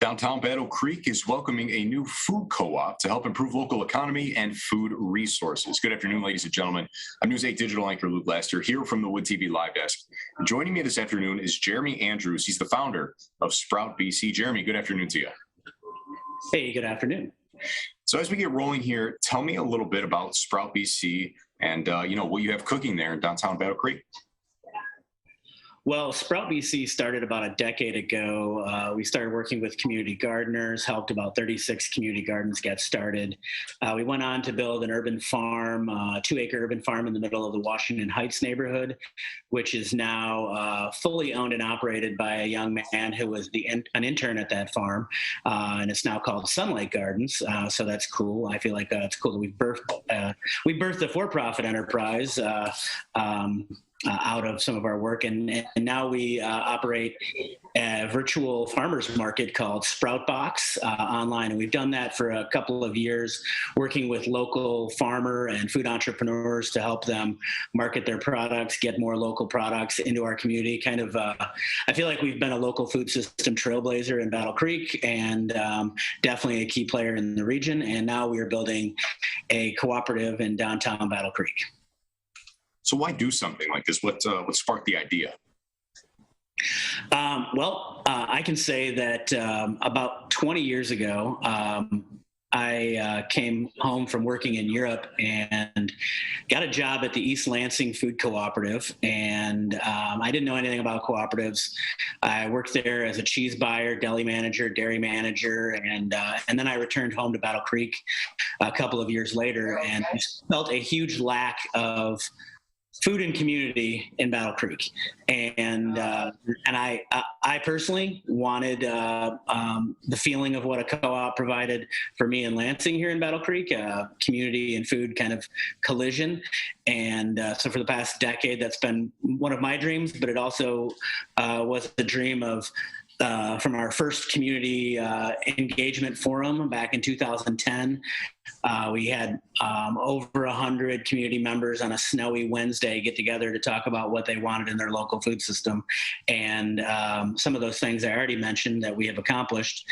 Downtown Battle Creek is welcoming a new food co-op to help improve local economy and food resources. Good afternoon, ladies and gentlemen. I'm News 8 digital anchor Luke Laster here from the Wood TV Live Desk. Joining me this afternoon is Jeremy Andrews. He's the founder of Sprout BC. Jeremy, good afternoon to you. Hey, good afternoon. So as we get rolling here, tell me a little bit about Sprout BC and what you have cooking there in downtown Battle Creek. Well, Sprout BC started about a decade ago. We started working with community gardeners, helped about 36 community gardens get started. We went on to build an urban farm, 2-acre urban farm in the middle of the Washington Heights neighborhood, which is now fully owned and operated by a young man who was an intern at that farm. And it's now called Sunlight Gardens. So that's cool. I feel like it's cool that we birthed a for-profit enterprise out of some of our work, and now we operate a virtual farmers market called Sprout Box online, and we've done that for a couple of years, working with local farmer and food entrepreneurs to help them market their products, get more local products into our community. I feel like we've been a local food system trailblazer in Battle Creek, and definitely a key player in the region. And now we are building a cooperative in downtown Battle Creek. So why do something like this? What sparked the idea? I can say that about 20 years ago, I came home from working in Europe and got a job at the East Lansing Food Cooperative. And I didn't know anything about cooperatives. I worked there as a cheese buyer, deli manager, dairy manager, and then I returned home to Battle Creek a couple of years later, and I felt a huge lack of food and community in Battle Creek, and I personally wanted the feeling of what a co-op provided for me in Lansing here in Battle Creek, community and food kind of collision. And so for the past decade, that's been one of my dreams, but it also was the dream of from our first community engagement forum back in 2010. We had over 100 community members on a snowy Wednesday get together to talk about what they wanted in their local food system. And some of those things I already mentioned that we have accomplished.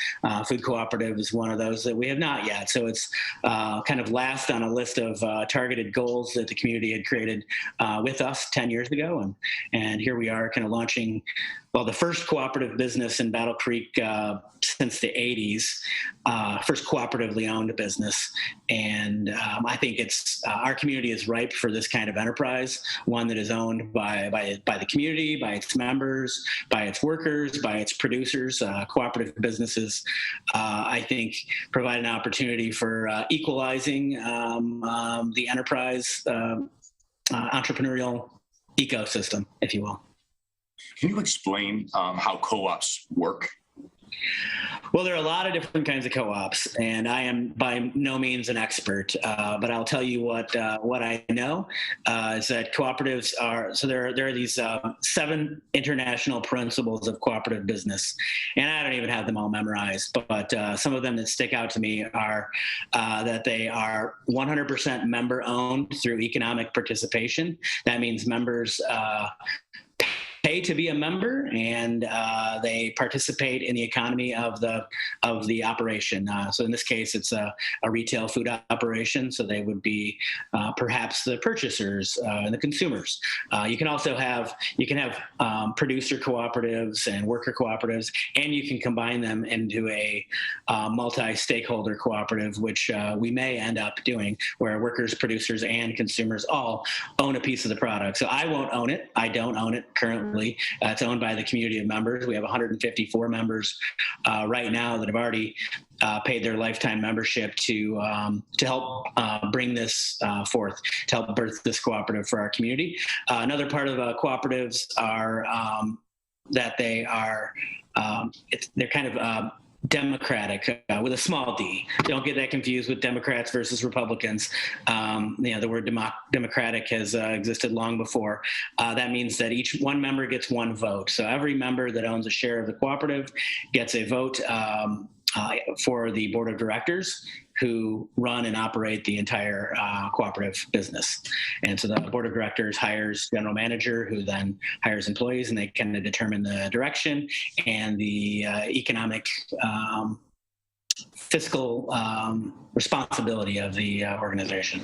Food cooperative is one of those that we have not yet. So it's kind of last on a list of targeted goals that the community had created with us 10 years ago. And here we are kind of launching, well, the first cooperative business in Battle Creek since the 80s, first cooperatively owned business. And I think our community is ripe for this kind of enterprise, one that is owned by the community, by its members, by its workers, by its producers. Cooperative businesses, I think, provide an opportunity for equalizing the enterprise entrepreneurial ecosystem, if you will. Can you explain how co-ops work? Well, there are a lot of different kinds of co-ops, and I am by no means an expert, but I'll tell you what I know is that cooperatives are, so there are these 7 international principles of cooperative business, and I don't even have them all memorized, but some of them that stick out to me are that they are 100% member-owned through economic participation. That means members pay to be a member, and they participate in the economy of the operation. So in this case, it's a retail food operation, so they would be perhaps the purchasers and the consumers. You can also have producer cooperatives and worker cooperatives, and you can combine them into a multi-stakeholder cooperative, which we may end up doing, where workers, producers, and consumers all own a piece of the product. So I won't own it. I don't own it currently. It's owned by the community of members. We have 154 members right now that have already paid their lifetime membership to help bring this forth, to help birth this cooperative for our community. Another part of cooperatives are that they're kind of democratic with a small d. Don't get that confused with Democrats versus Republicans. The word democratic has existed long before. That means that each one member gets one vote. So every member that owns a share of the cooperative gets a vote for the board of directors who run and operate the entire cooperative business. And so the board of directors hires general manager, who then hires employees, and they kind of determine the direction and the economic fiscal responsibility of the organization.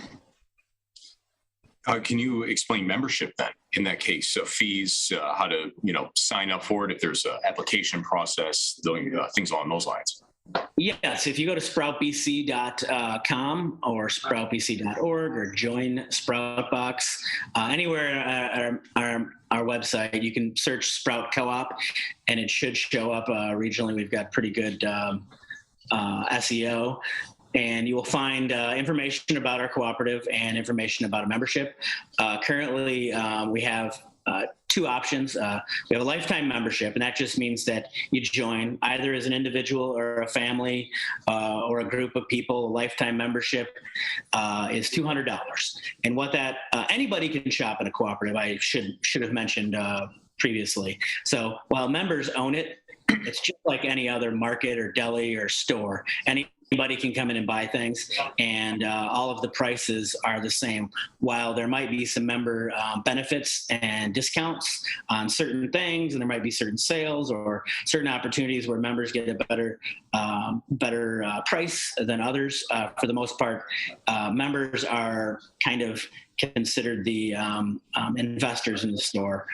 Can you explain membership then in that case? So fees, how to sign up for it, if there's an application process, things along those lines. Yes, if you go to sproutbc.com or sproutbc.org or join Sproutbox, anywhere on our website, you can search Sprout Co-op, and it should show up regionally. We've got pretty good SEO. And you will find information about our cooperative and information about a membership. Currently, we have two options. We have a lifetime membership, and that just means that you join either as an individual or a family or a group of people. A lifetime membership is $200. And what that, anybody can shop in a cooperative, I should have mentioned previously. So while members own it, it's just like any other market or deli or store. Anybody can come in and buy things, and all of the prices are the same. While there might be some member benefits and discounts on certain things, and there might be certain sales or certain opportunities where members get a better price than others, for the most part, members are kind of considered the investors in the store.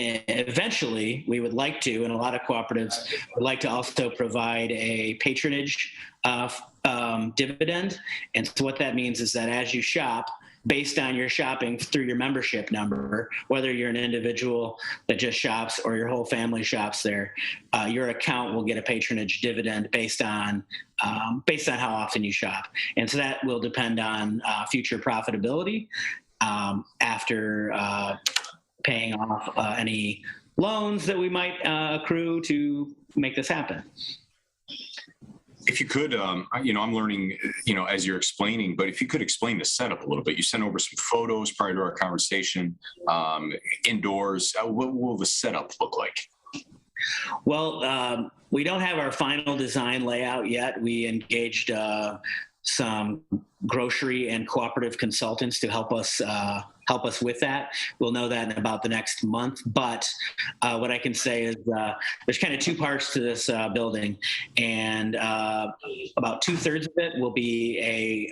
Eventually, we would like to, and a lot of cooperatives would like to also provide a patronage dividend. And so what that means is that as you shop, based on your shopping through your membership number, whether you're an individual that just shops or your whole family shops there, your account will get a patronage dividend based on how often you shop. And so that will depend on future profitability after paying off any loans that we might accrue to make this happen. If you could, I'm learning, as you're explaining, but if you could explain the setup a little bit. You sent over some photos prior to our conversation, indoors. What will the setup look like? Well, we don't have our final design layout yet. We engaged some grocery and cooperative consultants to help us with that. We'll know that in about the next month. But what I can say is there's kind of two parts to this building, and about 2/3 of it will be a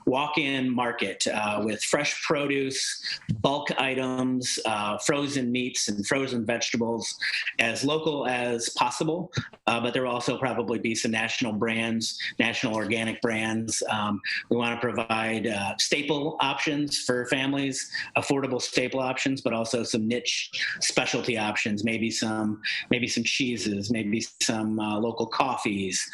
walk-in market with fresh produce, bulk items, frozen meats and frozen vegetables, as local as possible. But there will also probably be some national brands, national organic brands. We want to provide staple options for families, affordable staple options, but also some niche specialty options, maybe some cheeses, maybe some local coffees,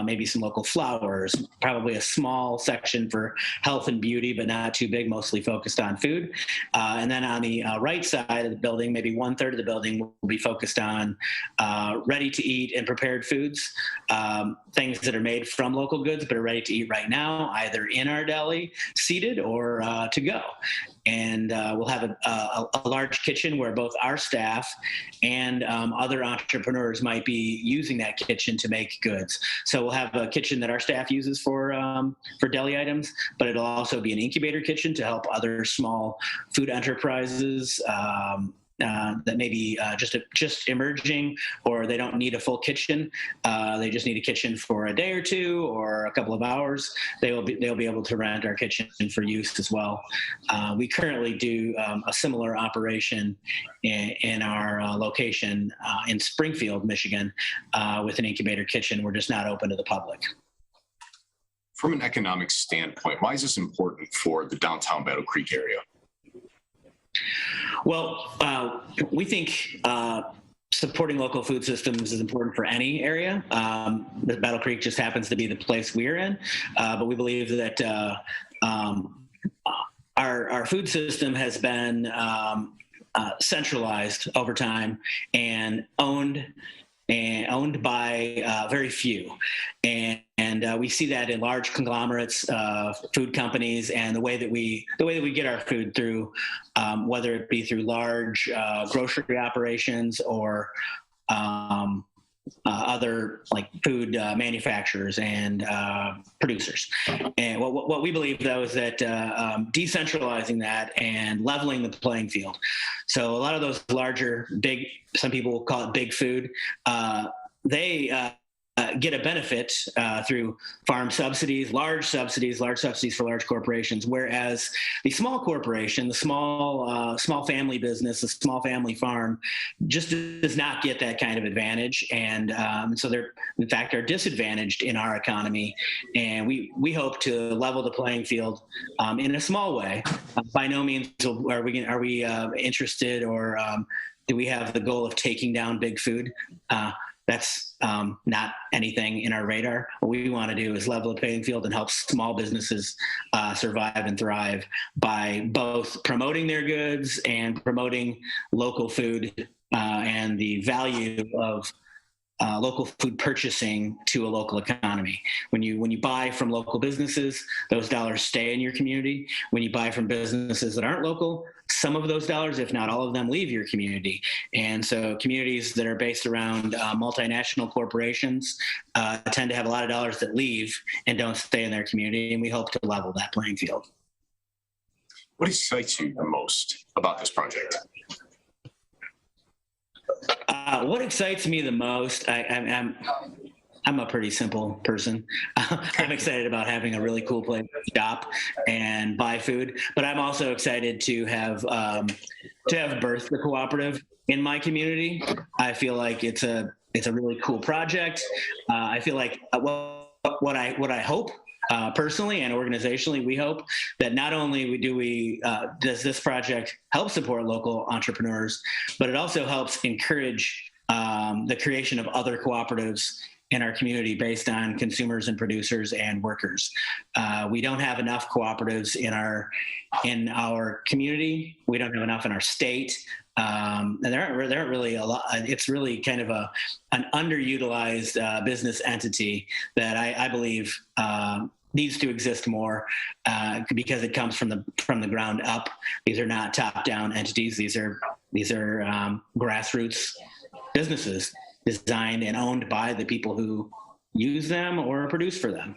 maybe some local flours, probably a small section for health and beauty, but not too big, mostly focused on food. And then on the right side of the building, maybe 1/3 of the building will be focused on ready to eat and prepared foods, things that are made from local goods but are ready to eat right now, either in our deli, seated, or to go. And we'll have a large kitchen where both our staff and other entrepreneurs might be using that kitchen to make goods. So we'll have a kitchen that our staff uses for deli items, but it'll also be an incubator kitchen to help other small food enterprises that may be just emerging, or they don't need a full kitchen. They just need a kitchen for a day or two or a couple of hours. They'll be able to rent our kitchen for use as well. We currently do a similar operation in our location in Springfield, Michigan, with an incubator kitchen. We're just not open to the public. From an economic standpoint, why is this important for the downtown Battle Creek area? Well, we think supporting local food systems is important for any area. Battle Creek just happens to be the place we're in, but we believe that our food system has been centralized over time and owned by very few. And we see that in large conglomerates, food companies, and the way that we get our food through, whether it be through large grocery operations or other like food manufacturers and producers. And what we believe, though, is that decentralizing that and leveling the playing field. So a lot of those larger, big, some people call it big food, they get a benefit through farm subsidies, large subsidies for large corporations, whereas the small corporation, the small family business, the small family farm, just does not get that kind of advantage, and so they're in fact are disadvantaged in our economy. And we hope to level the playing field in a small way. By no means are we interested, or do we have the goal of taking down big food? That's not anything in our radar. What we want to do is level the playing field and help small businesses survive and thrive by both promoting their goods and promoting local food and the value of local food purchasing to a local economy. When you buy from local businesses, those dollars stay in your community. When you buy from businesses that aren't local, some of those dollars, if not all of them, leave your community. And so communities that are based around multinational corporations tend to have a lot of dollars that leave and don't stay in their community, and we hope to level that playing field. What excites you the most about this project? What excites me the most, I'm a pretty simple person. I'm excited about having a really cool place to shop and buy food, but I'm also excited to have birthed the cooperative in my community. I feel like it's a really cool project. I feel like what I hope. Personally and organizationally, we hope that not only does this project help support local entrepreneurs, but it also helps encourage the creation of other cooperatives in our community based on consumers and producers and workers. We don't have enough cooperatives in our community. We don't have enough in our state. And there aren't really a lot. It's really kind of an underutilized business entity that I believe needs to exist more because it comes from the ground up. These are not top-down entities. These are grassroots businesses designed and owned by the people who use them or produce for them.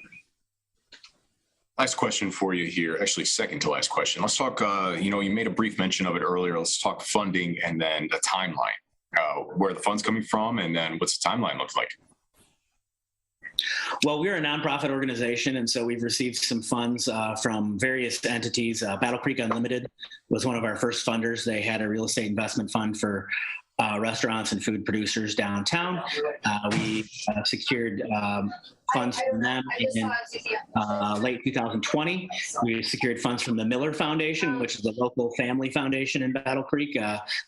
Last question for you here, actually second to last question. Let's talk, you made a brief mention of it earlier. Let's talk funding and then the timeline. Where are the funds coming from, and then what's the timeline look like? Well, we're a nonprofit organization, and so we've received some funds from various entities. Battle Creek Unlimited was one of our first funders. They had a real estate investment fund for restaurants and food producers downtown. We secured funds from them in late 2020. We secured funds from the Miller Foundation, which is a local family foundation in Battle Creek.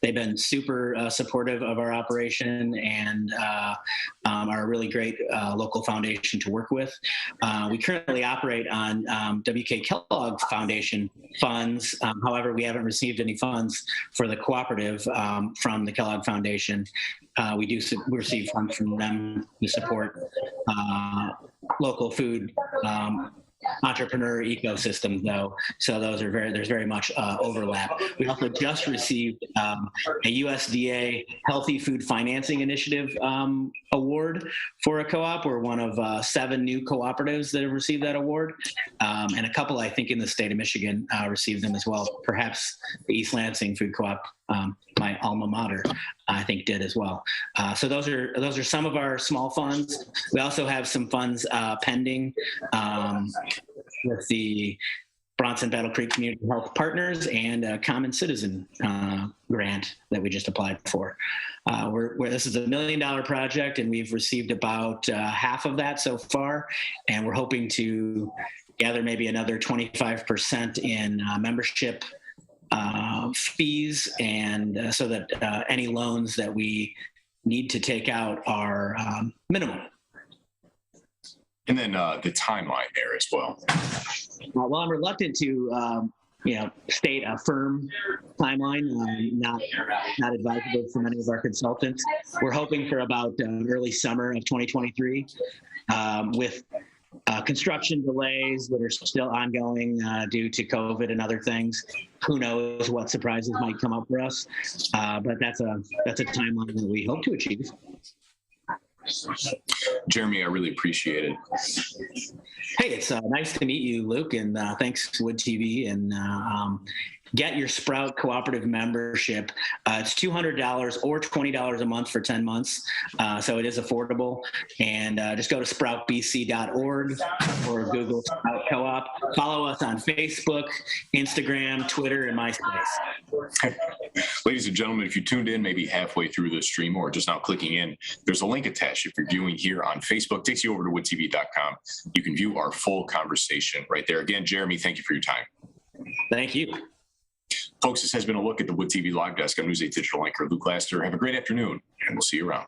They've been super supportive of our operation and are a really great local foundation to work with. We currently operate on W.K. Kellogg Foundation funds. However, we haven't received any funds for the cooperative from the Kellogg Foundation. We receive funds from them to support local food entrepreneur ecosystem, though. So there's very much overlap. We also just received a USDA Healthy Food Financing Initiative award for a co-op. We're one of 7 new cooperatives that have received that award, and a couple, I think, in the state of Michigan received them as well. Perhaps the East Lansing Food Co-op, my alma mater, I think did as well. So those are some of our small funds. We also have some funds pending with the Bronson Battle Creek Community Health Partners and a Common Citizen grant that we just applied for. This is $1 million project, and we've received about half of that so far, and we're hoping to gather maybe another 25% in membership fees, and so that any loans that we need to take out are minimal. And then the timeline there as well. Well, I'm reluctant to state a firm timeline, not advisable for many of our consultants. We're hoping for about early summer of 2023, with construction delays that are still ongoing due to COVID and other things. Who knows what surprises might come up for us? But that's a timeline that we hope to achieve. Jeremy, I really appreciate it. Hey, it's nice to meet you, Luke, and thanks Wood TV. And get your Sprout Cooperative membership. It's $200 or $20 a month for 10 months, so it is affordable. And just go to sproutbc.org or Google Sprout Co-op. Follow us on Facebook, Instagram, Twitter, and MySpace. Ladies and gentlemen, if you tuned in maybe halfway through the stream or just now clicking in, there's a link attached. If you're viewing here on Facebook, it takes you over to woodtv.com. You can view our full conversation right there. Again, Jeremy, thank you for your time. Thank you. Folks, this has been a look at the Wood TV Live Desk. I'm News 8 Digital anchor Luke Laster. Have a great afternoon, and we'll see you around.